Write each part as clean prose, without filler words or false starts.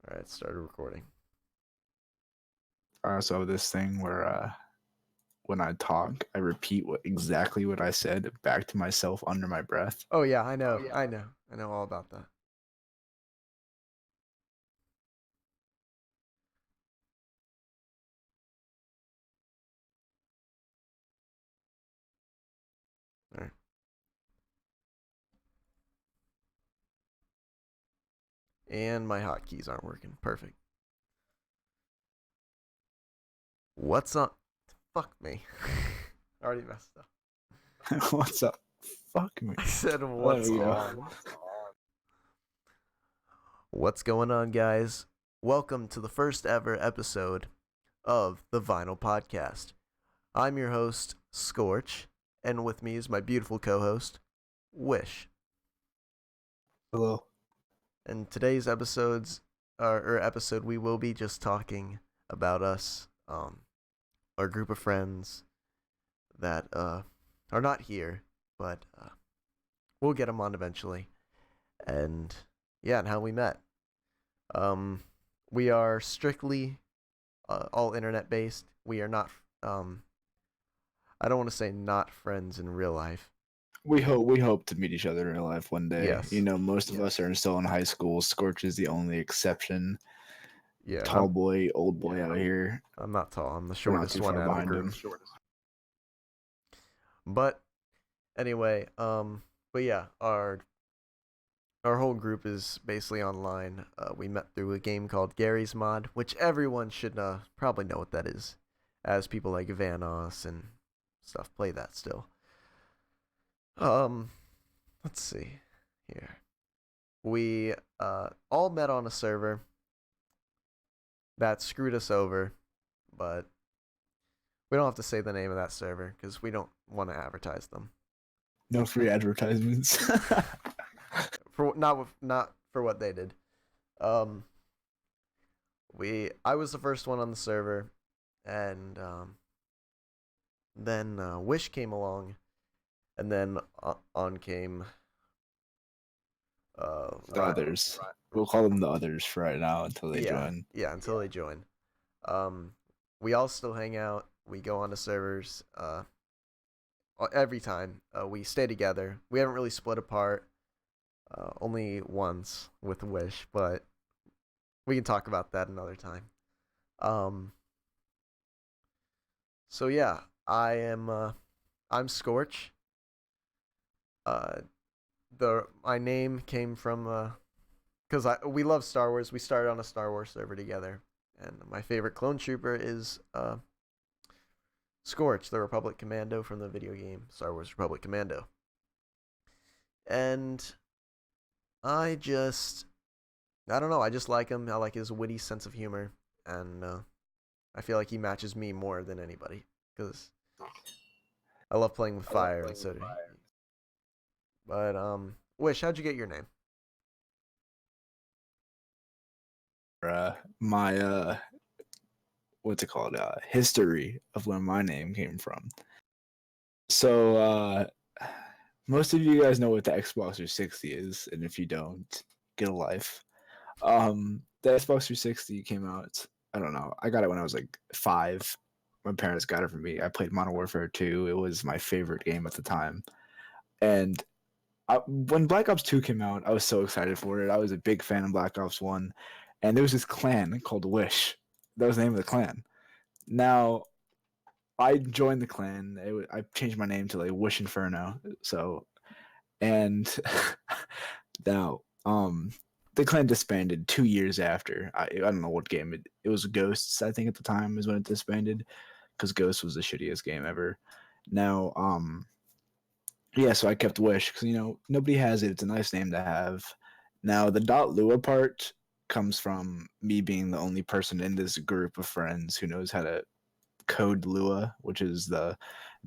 All right, started recording. I also have this thing where when I talk, I repeat exactly what I said back to myself under my breath. Oh yeah, I know all about that. All right. And my hotkeys aren't working. Perfect. What's up? Fuck me. Already messed up. What's up? Fuck me. I said Oh, what's you know. on. What's going on, guys? Welcome to the first ever episode of the Vinyl Podcast. I'm your host, Scorch, and with me is my beautiful co-host, Wish. Hello. And today's episode, we will be just talking about us, our group of friends that are not here, but we'll get them on eventually. And yeah, and how we met. Um, we are strictly all internet based. We are not. I don't want to say not friends in real life. We hope to meet each other in real life one day. Yes. Most of us are still in high school. Scorch is the only exception. Yeah. Tall boy, old boy out here. I'm not tall. I'm the We're not shortest too one far out of the behind group. him. But anyway, but yeah, our whole group is basically online. We met through a game called Gary's Mod, which everyone should probably know what that is, as people like Vanos and stuff play that still. Um, let's see here. We all met on a server that screwed us over, but we don't have to say the name of that server because we don't want to advertise them. No free advertisements. For not for what they did. Um, I was the first one on the server, and then Wish came along, and then on came The others. We'll call them the others for right now until they join. yeah, until they join. We all still hang out. We go on to servers every time. We stay together. We haven't really split apart. Only once with Wish, but we can talk about that another time. Um, so yeah, I'm Scorch. Uh, my name came from because we love Star Wars. We started on a Star Wars server together, and my favorite clone trooper is Scorch, the Republic Commando from the video game Star Wars Republic Commando. And I don't know. I just like him. I like his witty sense of humor, and I feel like he matches me more than anybody because I love playing with fire, and so do he. But Wish, how'd you get your name? My what's it called? History of where my name came from. So most of you guys know what the Xbox 360 is, and if you don't, get a life. The Xbox 360 came out. I don't know. I got it when I was like 5. My parents got it for me. I played Modern Warfare 2. It was my favorite game at the time. And when Black Ops 2 came out, I was so excited for it. I was a big fan of Black Ops 1. And there was this clan called Wish. That was the name of the clan. Now, I joined the clan. I changed my name to like Wish Inferno. So, and now, the clan disbanded 2 years after. I don't know what game it was. Ghosts, I think at the time is when it disbanded, because Ghosts was the shittiest game ever. Now, yeah, so I kept Wish because nobody has it. It's a nice name to have. Now the .lua part comes from me being the only person in this group of friends who knows how to code Lua, which is the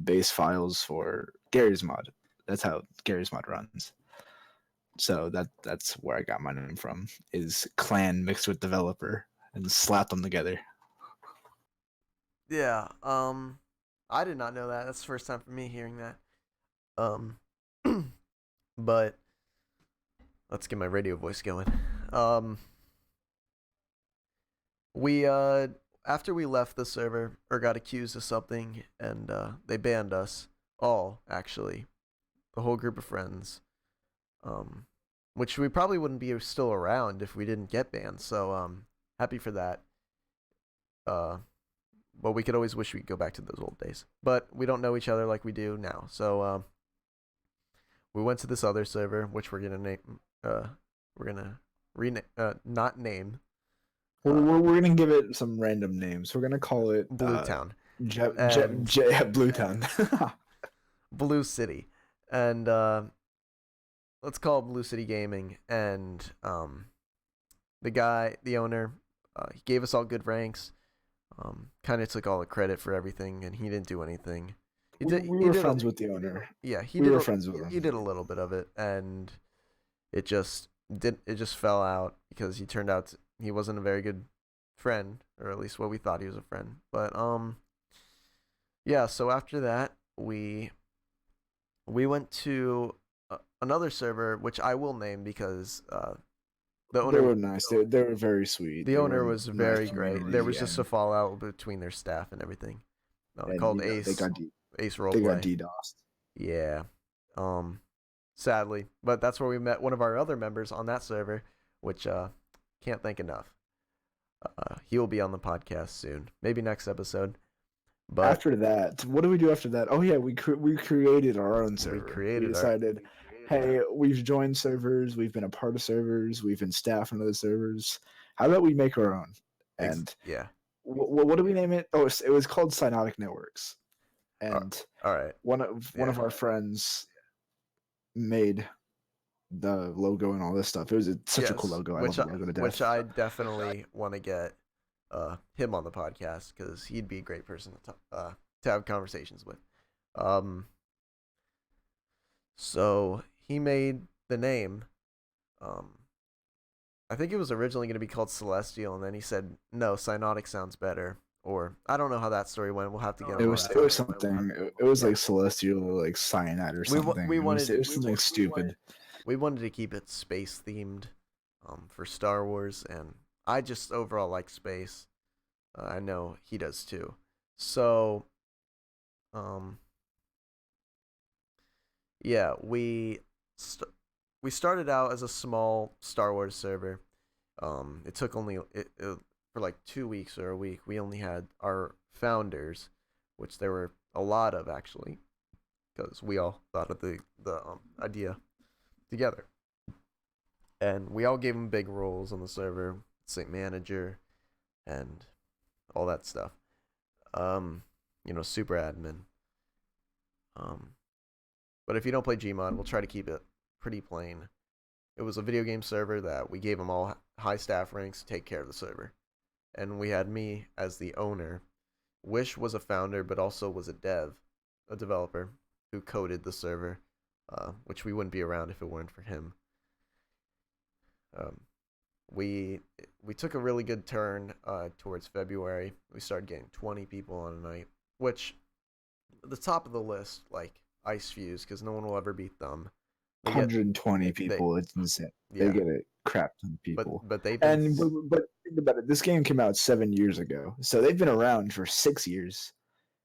base files for Gary's mod. That's how Gary's mod runs. So that's where I got my name from. Is clan mixed with developer and slap them together. Yeah. I did not know that. That's the first time for me hearing that. Um, but let's get my radio voice going. Um, we after we left the server or got accused of something, and they banned us all, actually, the whole group of friends. Which we probably wouldn't be still around if we didn't get banned. So happy for that. But we could always wish we could go back to those old days. But we don't know each other like we do now. So we went to this other server, which we're gonna name. We're gonna not name. We're gonna give it some random names. We're gonna call it Blue Town. Blue Town. Blue City, and let's call it Blue City Gaming. And the owner, he gave us all good ranks. Kind of took all the credit for everything, and he didn't do anything. We were friends with the owner. Yeah, we were friends with him. He did a little bit of it, and it just fell out because he turned out he wasn't a very good friend, or at least what we thought he was a friend. But yeah. So after that, we went to another server, which I will name because the owner. They were nice. They were very sweet. The owner was nice very great. There was just a and fallout between their staff and everything. Called they Ace. got Ace they Roleplay. got DDoSed. Yeah. Sadly, but that's where we met one of our other members on that server, which can't thank enough. He will be on the podcast soon, maybe next episode. But after that, what do we do after that? Oh yeah, we created our own server. We decided, hey, we've joined servers, we've been a part of servers, we've been staff on other servers. How about we make our own? And yeah, what do we name it? Oh, it was called Cyanotic Networks. And all right, one of our friends made the logo and all this stuff. It was such a cool logo. I love the logo to death. Which I definitely want to get him on the podcast because he'd be a great person to have conversations with. So he made the name. I think it was originally going to be called Celestial, and then he said, no, Cyanotic sounds better. Or I don't know how that story went. We'll have to get. It was something. It was like Celestial, or like Cyanide or something. It was something stupid. We wanted to keep it space themed, for Star Wars, and I just overall like space. I know he does too. So, yeah, we started out as a small Star Wars server. It took only for like 2 weeks or a week. We only had our founders, which there were a lot of actually, because we all thought of the idea together, and we all gave them big roles on the server, say manager, and all that stuff. Super admin. But if you don't play Gmod, we'll try to keep it pretty plain. It was a video game server that we gave them all high staff ranks to take care of the server. And we had me as the owner. Wish was a founder, but also was a developer, who coded the server, which we wouldn't be around if it weren't for him. We took a really good turn towards February. We started getting 20 people on a night, which the top of the list, like Ice Fuse, because no one will ever beat them. 120 people. It's insane. Yeah. They get a crap ton of people. But they've been... but think about it. This game came out 7 years ago, so they've been around for 6 years.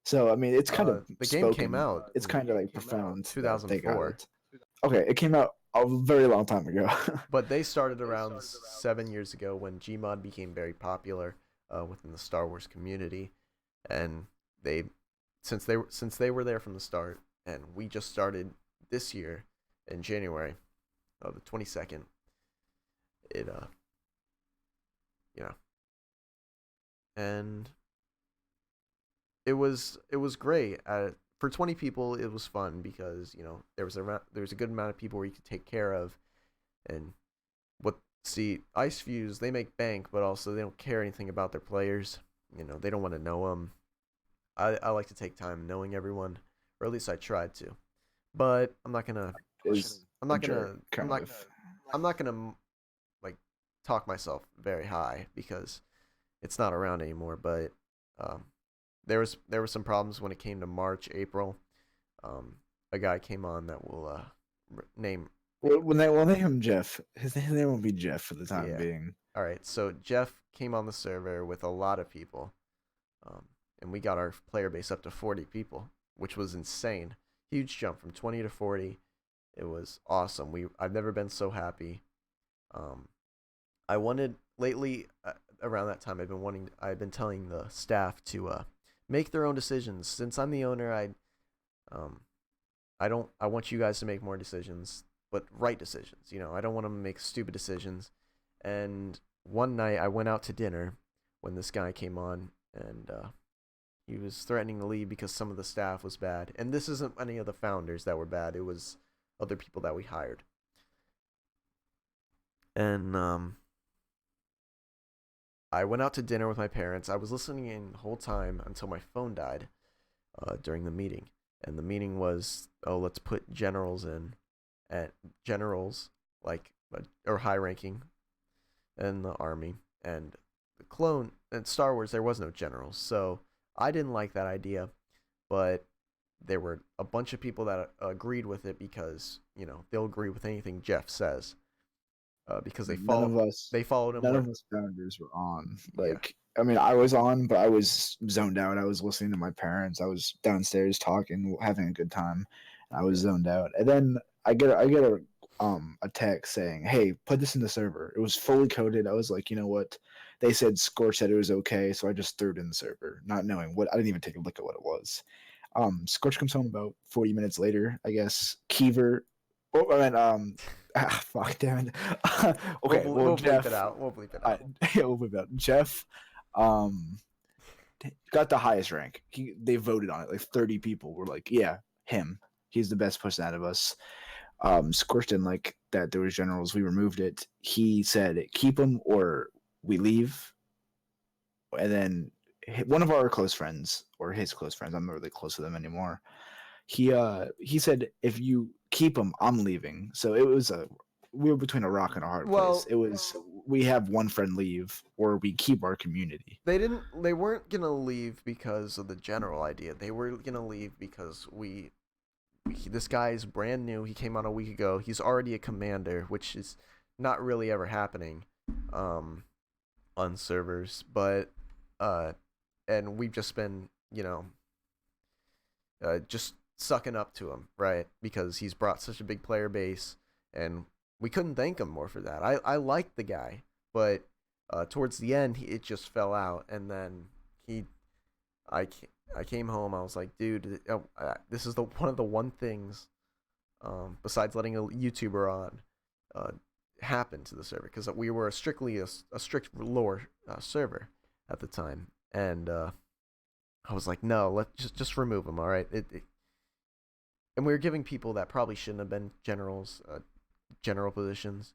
So I mean, it's kind of the game came out. It's kind of like profound. 2004. Okay, it came out a very long time ago. But they started around 7 years ago when Gmod became very popular within the Star Wars community, and since they were there from the start, and we just started this year in January, the 22nd. And it was great. For 20 people, it was fun because there was a good amount of people where you could take care of, and Ice Fuse, they make bank, but also they don't care anything about their players. They don't want to know them. I like to take time knowing everyone, or at least I tried to. But I'm not gonna like talk myself very high because it's not around anymore. But there were some problems when it came to March, April. A guy came on that will name We'll name him Jeff. His name will be Jeff for the time Yeah. being. All right. So Jeff came on the server with a lot of people, um, and we got our player base up to 40 people, which was insane. Huge jump from 20 to 40. It was awesome. I've never been so happy. Um, I wanted lately around that time. I've been telling the staff to make their own decisions. Since I'm the owner, um, I don't. I want you guys to make more decisions, but right decisions. I don't want to make stupid decisions. And one night I went out to dinner when this guy came on, and he was threatening to leave because some of the staff was bad. And this isn't any of the founders that were bad. It was other people that we hired. And I went out to dinner with my parents. I was listening in the whole time until my phone died during the meeting. And the meeting was, oh, let's put generals in, at generals like or high ranking in the army, and the clone and Star Wars there was no generals, so I didn't like that idea, but there were a bunch of people that agreed with it because they'll agree with anything Jeff says because None of us, they followed him none where of us founders were on. yeah Like, I mean, I was on, but I was zoned out. I was listening to my parents. I was downstairs talking, having a good time. I was yeah zoned out, and then I get a text saying, "Hey, put this in the server." It was fully coded. I was like, you know what? They said Scorch said it was okay, so I just threw it in the server, not knowing what. I didn't even take a look at what it was. Scorch comes home about 40 minutes later, I guess. Kiever, oh, I mean, fuck, damn it. Okay, well, we'll bleep it Jeff, out. We'll bleep it I, out. yeah, we'll move out. Jeff, um, got the highest rank. They voted on it. Like 30 people were like, yeah, him. He's the best person out of us. Scorch didn't like that there was generals. We removed it. He said, keep him or we leave. And then one of our close friends, or his close friends, I'm not really close to them anymore. He said, if you keep him, I'm leaving. So we were between a rock and a hard place. Well, It was we have one friend leave or we keep our community. they weren't gonna leave because of the general idea. They were gonna leave because this guy is brand new. He came on a week ago. He's already a commander, which is not really ever happening um, on servers. But and we've just been just sucking up to him, right? Because he's brought such a big player base, and we couldn't thank him more for that. I liked the guy, but towards the end, it just fell out, and then he I I came home. I was like, dude, this is the one things, besides letting a YouTuber on, uh, happen to the server because we were strictly a strict lore server at the time, and I was like, no, let just remove him. All right, and we were giving people that probably shouldn't have been generals, general positions,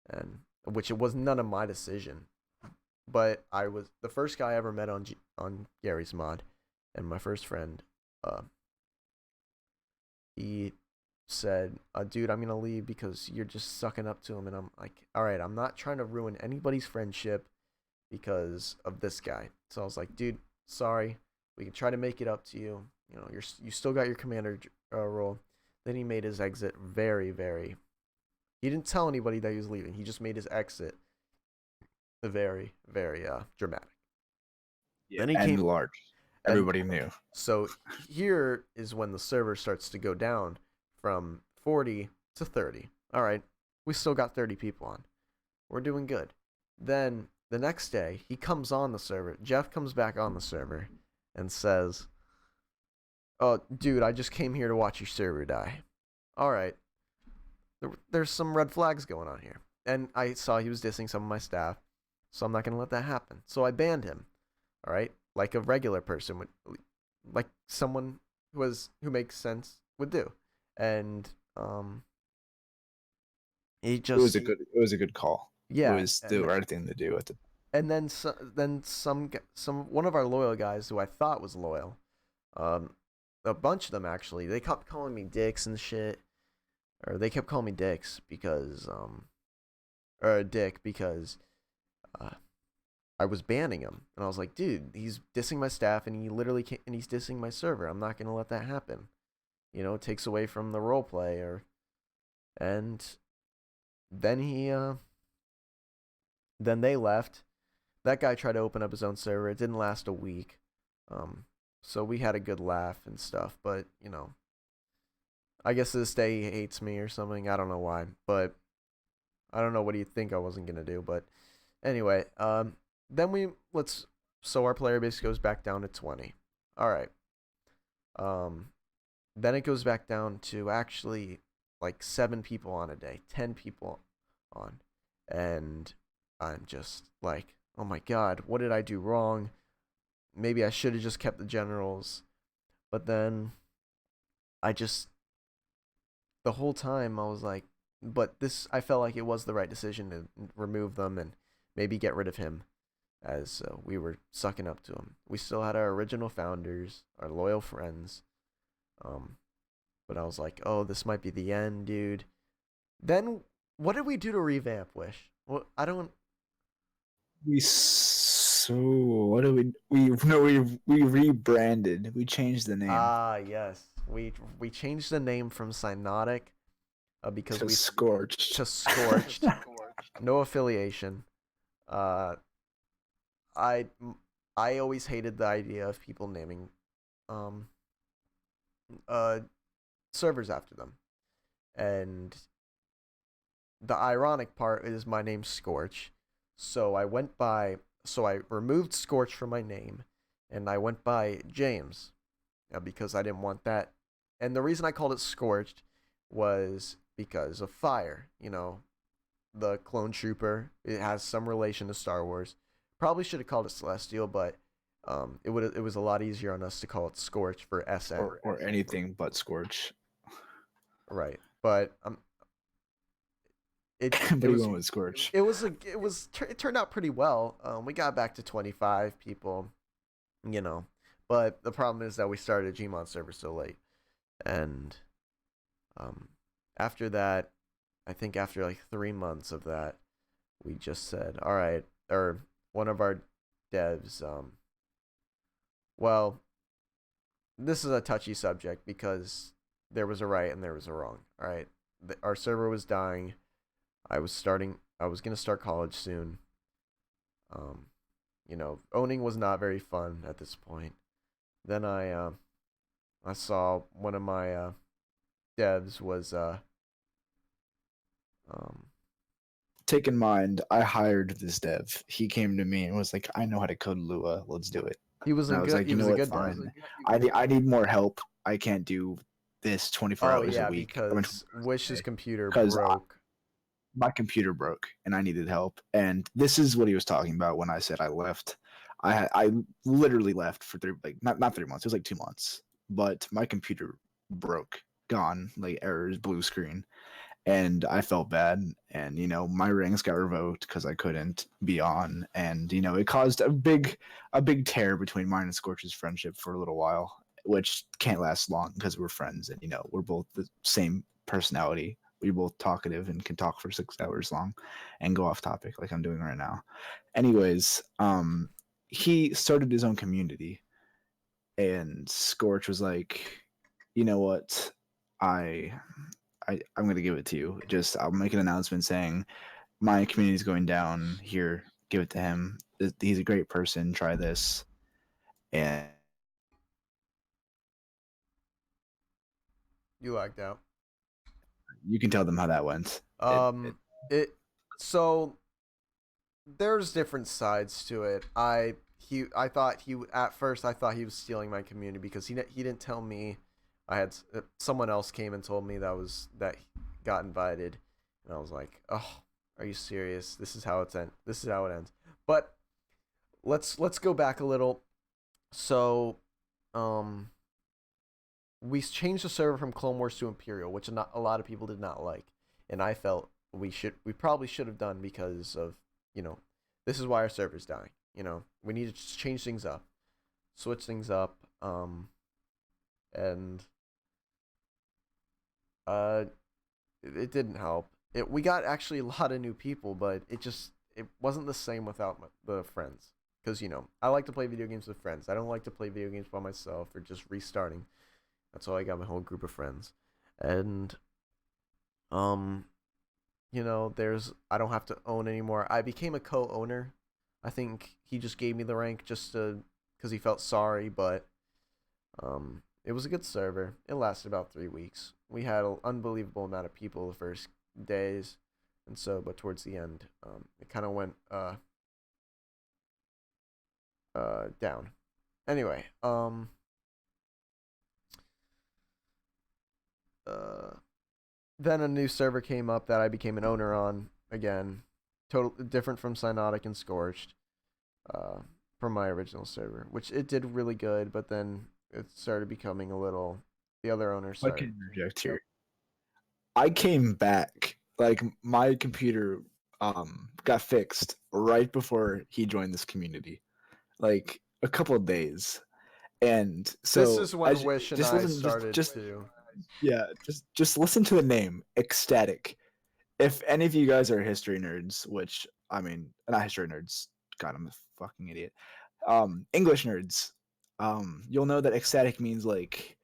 and which it was none of my decision. But I was the first guy I ever met on Gary's mod, and my first friend, uh, he said, "Dude, I'm gonna leave because you're just sucking up to him." And I'm like, "All right, I'm not trying to ruin anybody's friendship because of this guy." So I was like, "Dude, sorry. We can try to make it up to you. You still got your commander role." Then he made his exit very, very. He didn't tell anybody that he was leaving. He just made his exit very, very dramatic. Yeah, Then he and came, large. and Everybody knew. so here is when the server starts to go down from 40 to 30. All right, we still got 30 people on. We're doing good. Then the next day, he comes on the server. Jeff comes back on the server and says, "Oh, dude, I just came here to watch your server die." All right, there's some red flags going on here. And I saw he was dissing some of my staff, so I'm not going to let that happen. So I banned him. All right, like a regular person would, like someone who makes sense would do. And he just It was a good call. It yeah, was the right thing to do at the and then some one of our loyal guys who I thought was loyal, um, a bunch of them actually, they kept calling me dicks and shit, or they kept calling me dicks because or a dick because uh, I was banning him, and I was like, dude, he's dissing my staff, and he literally can't, and he's dissing my server. I'm not gonna let that happen. It takes away from the role play, and then then they left. That guy tried to open up his own server. It didn't last a week. Um, so we had a good laugh and stuff, but I guess to this day he hates me or something. I don't know why, but I don't know what he'd think I wasn't gonna do. But anyway, then so our player base goes back down to 20. All right. Um, then it goes back down to actually like 7 people on a day, 10 people on, and I'm just like, oh my god, what did I do wrong? Maybe I should have just kept the generals, but then I just the whole time I was like, but this I felt like it was the right decision to remove them and maybe get rid of him as we were sucking up to him. We still had our original founders, our loyal friends. Um, but I was like, oh, this might be the end, dude. Then what did we do to revamp Wish? Well, I don't. What do we no we rebranded. We changed the name Ah, yes. We changed the name from Cynotic because to we Scorched. to Scorched. No affiliation. Uh, I I always hated the idea of people naming um uh servers after them. And the ironic part is my name's Scorch. So I removed Scorch from my name and I went by James because I didn't want that. And the reason I called it Scorched was because of fire. The clone trooper. It has some relation to Star Wars. Probably should have called it Celestial, but it was a lot easier on us to call it Scorch for SN. Or anything but Scorch. Right. But it But it he was went with Scorch. it turned out pretty well. We got back to 25 people, but the problem is that we started a Gmod server so late, and after that, I think after like 3 months of that, we just said, all right, or one of our devs, well, this is a touchy subject because there was a right and there was a wrong. All right, our server was dying. I was gonna start college soon. Um, owning was not very fun at this point. Then I saw one of my devs was um Take in mind, I hired this dev. He came to me and was like, "I know how to code Lua. Let's do it." And I was like, he "You was know a what? good dev. Fine. I need more help. I can't do this 24 Oh hours a yeah, week. because Wish's computer Because broke. my computer broke and I needed help. And this is what he was talking about when I said I left. I literally left for not 3 months. It was like 2 months. But my computer broke, gone, like errors, blue screen, and I felt bad. And my ranks got revoked because I couldn't be on, and it caused a big tear between mine and Scorch's friendship for a little while, which can't last long because we're friends and we're both the same personality. We're both talkative and can talk for 6 hours long and go off topic like I'm doing right now. Anyways, he started his own community, and Scorch was like, you know what, I I'm gonna give it to you. Just I'll make an announcement saying my community is going down here. Give it to him. He's a great person. Try this, and You lagged out. you can tell them how that went. Um, it so there's different sides to it. I thought at first I thought he was stealing my community because he didn't tell me. I had someone else came and told me that he got invited, and I was like, oh, are you serious? This is how it ends. But let's go back a little. So, um, we changed the server from Clone Wars to Imperial, which not a lot of people did not like, and I felt we probably should have done because of this is why our server's dying. We need to just change things up, switch things up, and uh, it didn't help. We got actually a lot of new people, but it wasn't the same without the friends. Because I like to play video games with friends. I don't like to play video games by myself or just restarting. That's why I got my whole group of friends, and there's I don't have to own anymore. I became a co-owner. I think he just gave me the rank just to because he felt sorry, but it was a good server. It lasted about 3 weeks. We had an unbelievable amount of people the first days, and so but towards the end, it kind of went down. Anyway, uh, then a new server came up that I became an owner on again, total different from Cyanotic and Scorched, uh, from my original server, which it did really good, but then it started becoming a little. The other owner I started. can interject here. I came back, like my computer got fixed right before he joined this community, like a couple of days. And This so is when as Wish and just I listen, started just to. yeah, just listen to the name, Ecstatic. If any of you guys are history nerds, which I mean, not history nerds, God, I'm a fucking idiot. English nerds, you'll know that ecstatic means like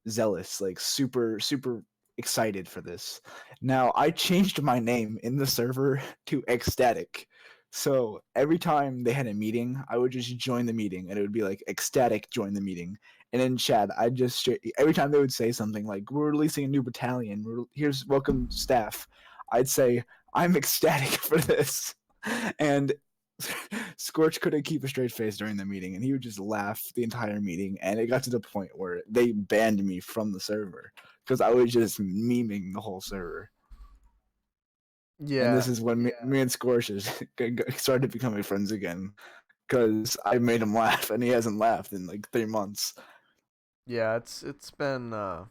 zealous, like super excited for this. Now I changed my name in the server to ecstatic. So every time they had a meeting, I would just join the meeting and it would be like ecstatic join the meeting. And in chat, I just every time they would say something like we're releasing a new battalion, here's welcome staff, I'd say I'm ecstatic for this. And Scorch couldn't keep a straight face during the meeting, and he would just laugh the entire meeting. And it got to the point where they banned me from the server because I was just memeing the whole server. And Yeah, this is when me and Scorch started becoming friends again because I made him laugh, and he hasn't laughed in like 3 months. yeah, it's been a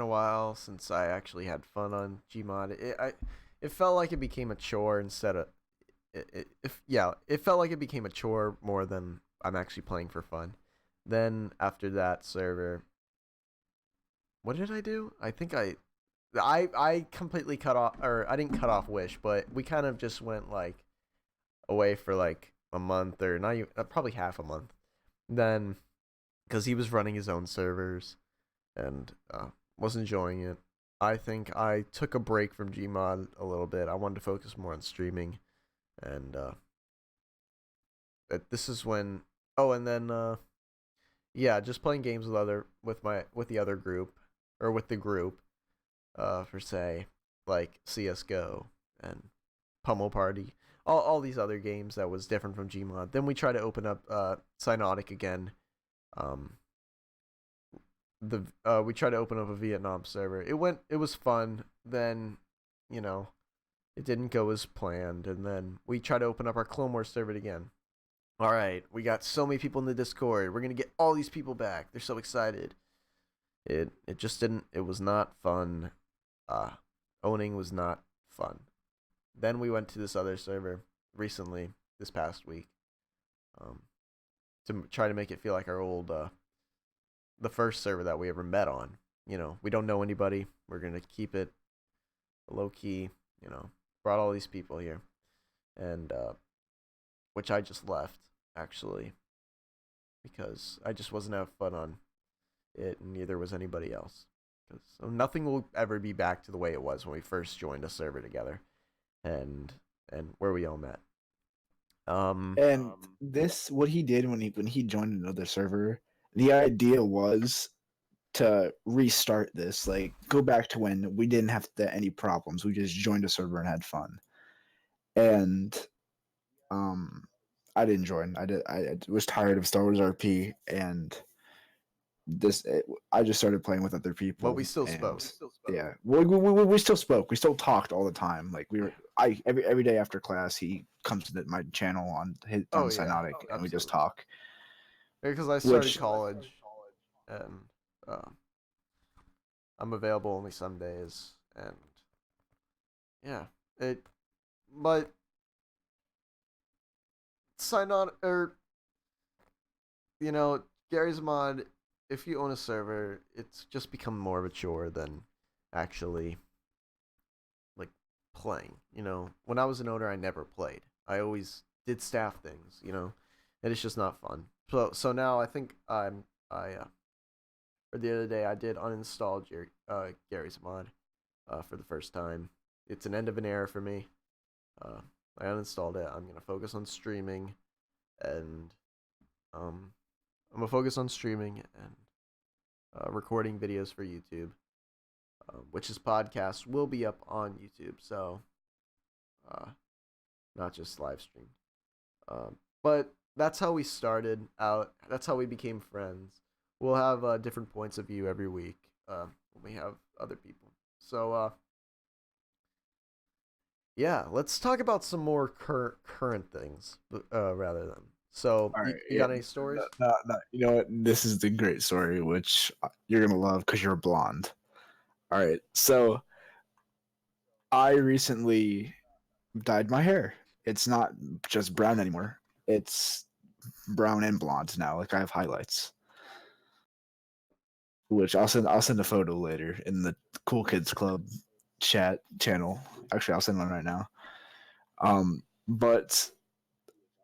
while since I actually had fun on Gmod. It felt like it became a chore instead of it felt like it became a chore more than I'm actually playing for fun. Then after that server, what did I do? I think I completely cut off, or I didn't cut off Wish, but we kind of just went like away for like a month, or not even, probably half a month. Then because he was running his own servers and was enjoying it. I think I took a break from Gmod a little bit. I wanted to focus more on streaming, and this is when. Oh, and then yeah, just playing games with the other group, or with the group, for say like CS:GO and Pummel Party, all these other games that was different from Gmod. Then we try to open up Cyanotic again. Um, the We tried to open up a Vietnam server. It was fun. Then, you know, it didn't go as planned, and then we tried to open up our Clone Wars server again. All right, we got so many people in the Discord. We're gonna get all these people back. They're so excited. It just didn't. It was not fun. Uh, Owning was not fun. Then we went to this other server recently, this past week, um, to try to make it feel like our old the first server that we ever met on. We don't know anybody. We're gonna keep it low key. Brought all these people here, and which I just left actually because I just wasn't having fun on it, and neither was anybody else. So nothing will ever be back to the way it was when we first joined a server together, and where we all met. And this, what he did when he joined another server, the idea was to restart this, like go back to when we didn't have any problems. We just joined a server and had fun. And um, I didn't join. I was tired of Star Wars RP, and I just started playing with other But people. we still spoke. And yeah, we still spoke. We still talked all the time. Like we were, I every day after class, he comes to my channel Oh on yeah, Cyanotic, and we just absolutely. talk. Because I started Which college, and uh, I'm available only some days, and yeah, it. But sign on, or you know, Gary's Mod. If you own a server, it's just become more of a chore than actually like playing. When I was an owner, I never played. I always did staff things. And it's just not fun. So now I think I or the other day, I did uninstall Gary's mod for the first time. It's an end of an era for me. Uh, I uninstalled it. I'm gonna focus on streaming, and um, I'm gonna focus on streaming and recording videos for YouTube, which is podcast will be up on YouTube. So, uh, not just live stream. But that's how we started out. That's how we became friends. We'll have different points of view every week when we have other people. So yeah, let's talk about some more current things rather than. So All right, you yeah. got any stories? No, you know what? This is the great story, which you're gonna love because you're blonde. All right, so I recently dyed my hair. It's not just brown anymore. It's brown and blonde now. Like I have highlights, which I'll send a photo later in the Cool Kids Club chat channel. Actually, I'll send one right now. But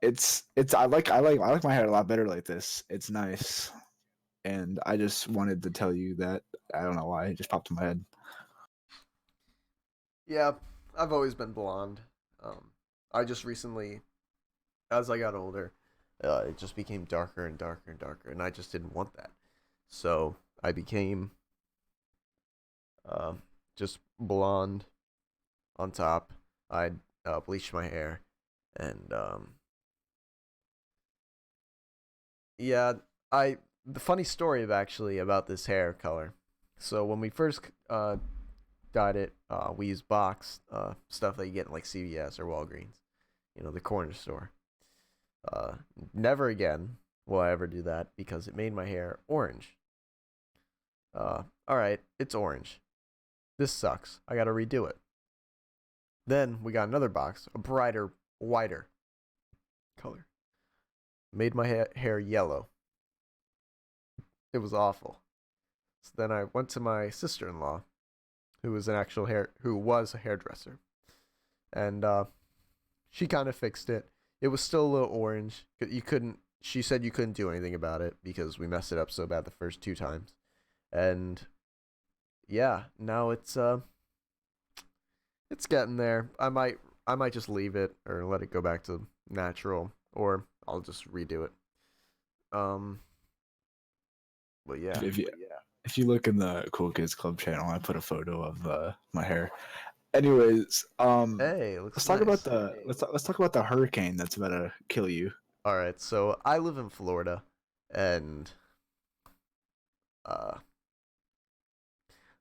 it's I like my hair a lot better like this. It's nice, and I just wanted to tell you that. I don't know why it just popped in my head. Yeah, I've always been blonde. I just recently, as I got older, it just became darker and darker and darker, and I just didn't want that. So I became uh, just blonde on top. I bleached my hair, and yeah, I the funny story of actually about this hair color. So when we first dyed it, we used box stuff that you get in like CVS or Walgreens, the corner store. Uh, Never again will I ever do that because it made my hair orange. All right, it's orange. This sucks. I gotta redo it. Then we got another box, a brighter, whiter color. Made my hair yellow. It was awful. So then I went to my sister-in-law, who was a hairdresser, and she kind of fixed it. It was still a little orange. You couldn't. She said you couldn't do anything about it because we messed it up so bad the first two times, and yeah, now it's getting there. I might just leave it or let it go back to natural, or I'll just redo it. Um, but yeah, If you look in the Cool Kids Club channel, I put a photo of my hair. Anyways, hey, it looks let's talk about nice. let's talk about the hurricane that's about to kill you. All right, so I live in Florida, and uh,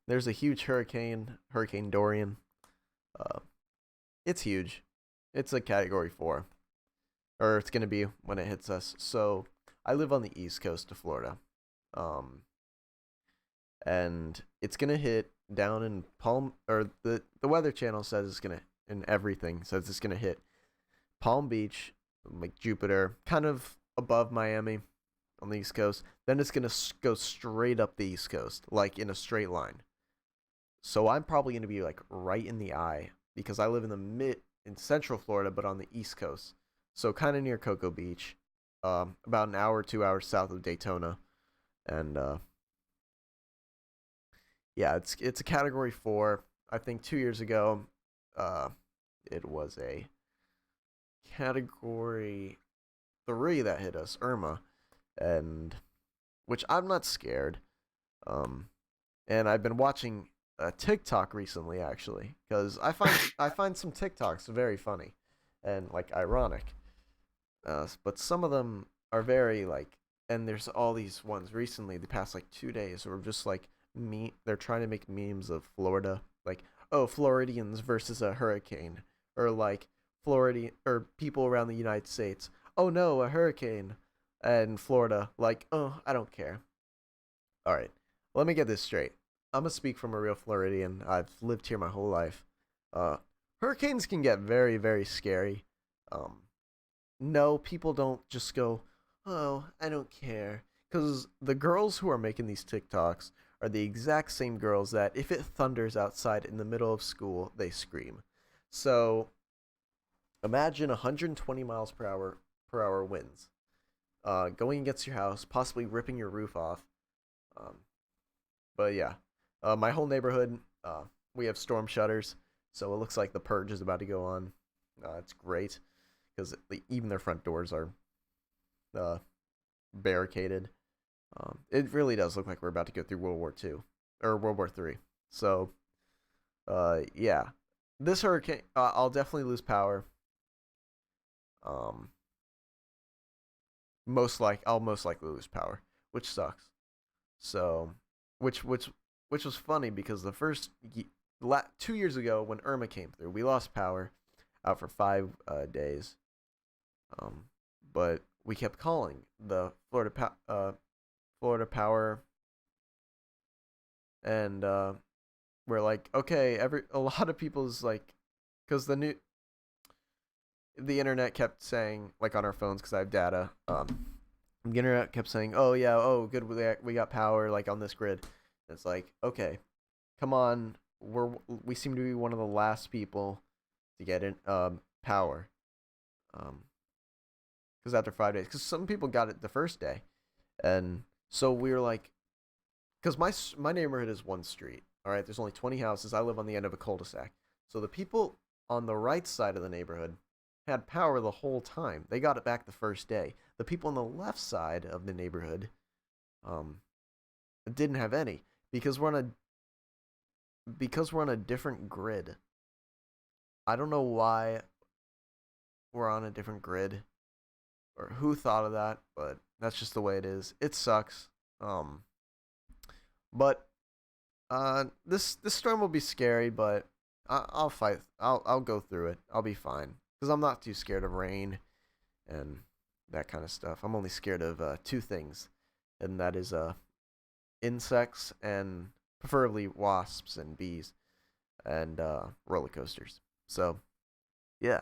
there's a huge hurricane, Hurricane Dorian. Uh, it's huge. It's a Category 4, or it's gonna be when it hits us. So I live on the east coast of Florida, um, and it's gonna hit down in Palm, or the Weather Channel says it's gonna, and everything says it's gonna hit Palm Beach, like Jupiter, kind of above Miami on the east coast. Then it's gonna go straight up the east coast, like in a straight line. So I'm probably gonna be like right in the eye because I live in central Florida, but on the east coast, so kind of near Cocoa Beach, about an hour, 2 hours south of Daytona, and yeah, it's a Category 4. I think 2 years ago, uh, it was a Category 3 that hit us, Irma, and which I'm not scared. Um, and I've been watching TikTok recently actually because I find some TikToks very funny and like ironic. But some of them are very like, and there's all these ones recently the past like 2 days where just like they're trying to make memes of Florida, like, oh, Floridians versus a hurricane, or like Florida or people around the United States. Oh no, a hurricane, and Florida like, oh, I don't care. All right, let me get this straight. I'm gonna speak from a real Floridian. I've lived here my whole life. Uh, Hurricanes can get very, very scary. Um, no, people don't just go, oh, I don't care. Because the girls who are making these TikToks are the exact same girls that if it thunders outside in the middle of school, they scream. So imagine 120 miles per hour winds going against your house, possibly ripping your roof off. Um, But yeah, my whole neighborhood, we have storm shutters, so it looks like the purge is about to go on. It's great because even their front doors are uh, barricaded. It really does look like we're about to go through World War II or World War III. So, yeah, this hurricane, I'll definitely lose power. Um, I'll most likely lose power, which sucks. So, which was funny because the 2 years ago when Irma came through, we lost power out for 5 days. Um, but we kept calling the Florida Power, and we're like, okay, a lot of people's like, because the internet kept saying, like, on our phones, because I have data. The internet kept saying, oh yeah, oh good, we got power like on this grid. And it's like, okay, come on, we seem to be one of the last people to get in power. Because after 5 days, because some people got it the first day, and so we were like, because my neighborhood is one street. All right, there's only 20 houses. I live on the end of a cul-de-sac. So the people on the right side of the neighborhood had power the whole time. They got it back the first day. The people on the left side of the neighborhood um didn't have any because we're on a different grid. I don't know why we're on a different grid or who thought of that, but that's just the way it is. It sucks. Um but this storm will be scary, but I'll fight. I'll go through it. I'll be fine because I'm not too scared of rain and that kind of stuff. I'm only scared of two things, and that is insects and preferably wasps and bees and roller coasters. So yeah,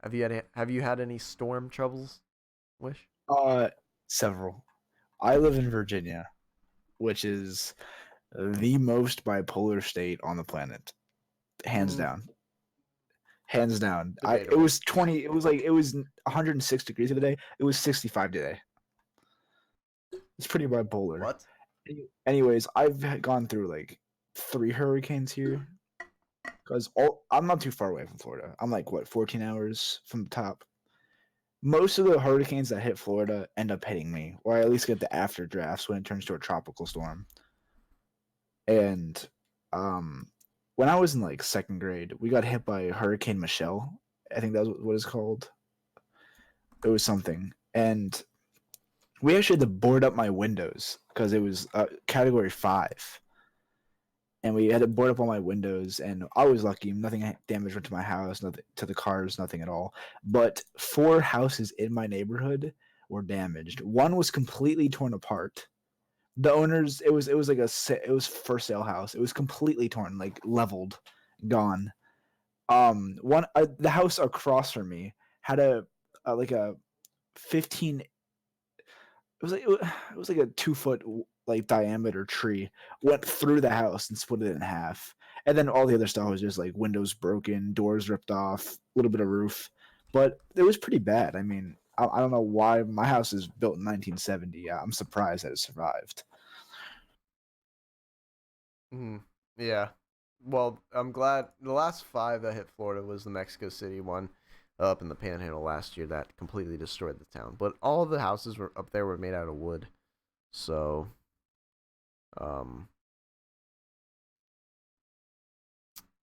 have you had any storm troubles? Wish. Several. I live in Virginia, which is the most bipolar state on the planet, hands Mm, down. Hands down. It debatable. was 20. It was 106 degrees the day. It was 65 today. It's pretty bipolar. What? Anyways, I've gone through like 3 hurricanes here because I'm not too far away from Florida. I'm like what 14 hours from the top. Most of the hurricanes that hit Florida end up hitting me, or I at least get the after drafts when it turns to a tropical storm. And um, when I was in like second grade, we got hit by Hurricane Michelle. I think that's what it's called. It was something, and we actually had to board up my windows because it was Category 5, and we had to board up all my windows. And I was lucky; nothing damage went to my house, nothing to the cars, nothing at all. But 4 houses in my neighborhood were damaged. One was completely torn apart. The owners, it was like it was for sale house. It was completely torn, like leveled, gone. One the house across from me had a like a 15. It was like a 2 foot like diameter tree went through the house and split it in half. And then all the other stuff was just like windows broken, doors ripped off, a little bit of roof, but it was pretty bad. I mean, I don't know why my house is built in 1970. I'm surprised that it survived. Mm, yeah. Well, I'm glad the last five that hit Florida was the Mexico City one up in the Panhandle last year that completely destroyed the town. But all of the houses were up there were made out of wood, so um,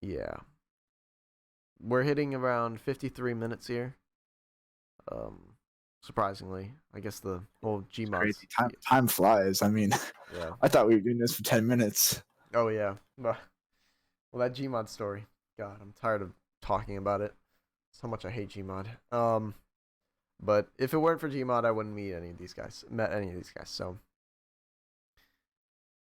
yeah, we're hitting around 53 minutes here. Um, Surprisingly, I guess the whole It's Gmods. crazy. Time flies. I mean, Yeah. I thought we were doing this for 10 minutes. Oh yeah. Well, that Gmod story. God, I'm tired of talking about it. So much I hate Gmod. But if it weren't for Gmod, I wouldn't meet any of these guys. Met any of these guys. So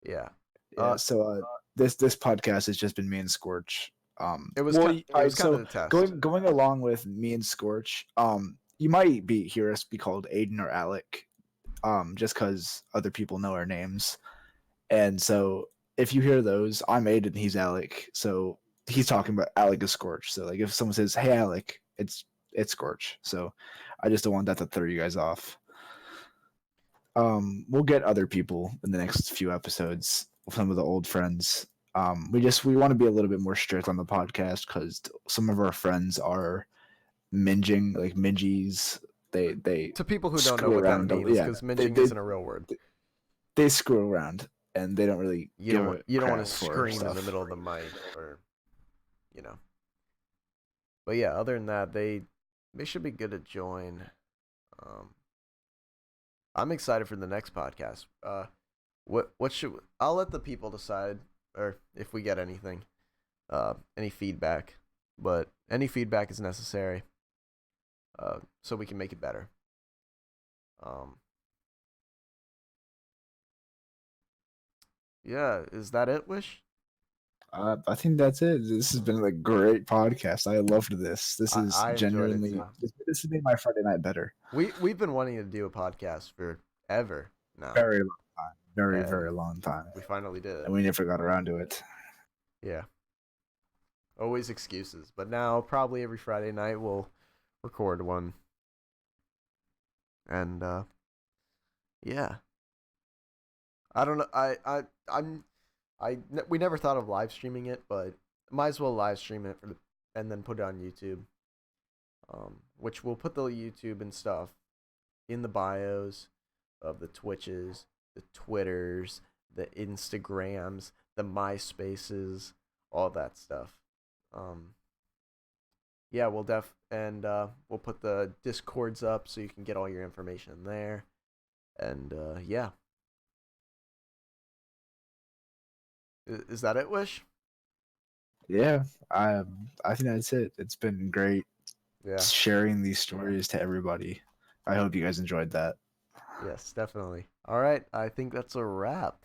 yeah. Yeah. Uh, So this podcast has just been me and Scorch. Well, it all was right. kind of So the test. going along with me and Scorch, you might hear us be called Aiden or Alec, just because other people know our names. And so if you hear those, I'm Aiden, he's Alec. So he's talking about Alec is Scorch. So like if someone says, "Hey Alec," it's Scorch. So I just don't want that to throw you guys off. We'll get other people in the next few episodes. some of the old friends. We want to be a little bit more strict on the podcast because some of our friends are minging, like mingies. They To people who don't know screw what that around. means, Yeah, because minging isn't a real word. they screw around and they don't really give a You don't want crap to for scream in the stuff. middle of the mic, or you know. But yeah, other than that, they should be good to join. Um, I'm excited for the next podcast. What should I'll let the people decide, or if we get anything, any feedback. But any feedback is necessary, so we can make it better. Um, yeah, is that it, Wish? I think that's it. This has been a great podcast. I loved this. This is I enjoyed it genuinely too. this has made my Friday night better. We've been wanting to do a podcast for ever now, Very long time. Very, and very long time. we finally did it. And we never got around to it. Yeah, always excuses, but now probably every Friday night we'll record one, and yeah. I don't know. We never thought of live streaming it, but might as well live stream it and then put it on YouTube. Which we'll put the YouTube and stuff in the bios of the Twitches, the Twitters, the Instagrams, the MySpaces, all that stuff. Yeah, we'll put the Discords up so you can get all your information there. And yeah. Is that it, Wish? Yeah, I think that's it. It's been great Yeah. sharing these stories to everybody. I hope you guys enjoyed that. Yes, definitely. All right, I think that's a wrap.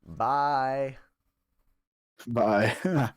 Bye. Bye.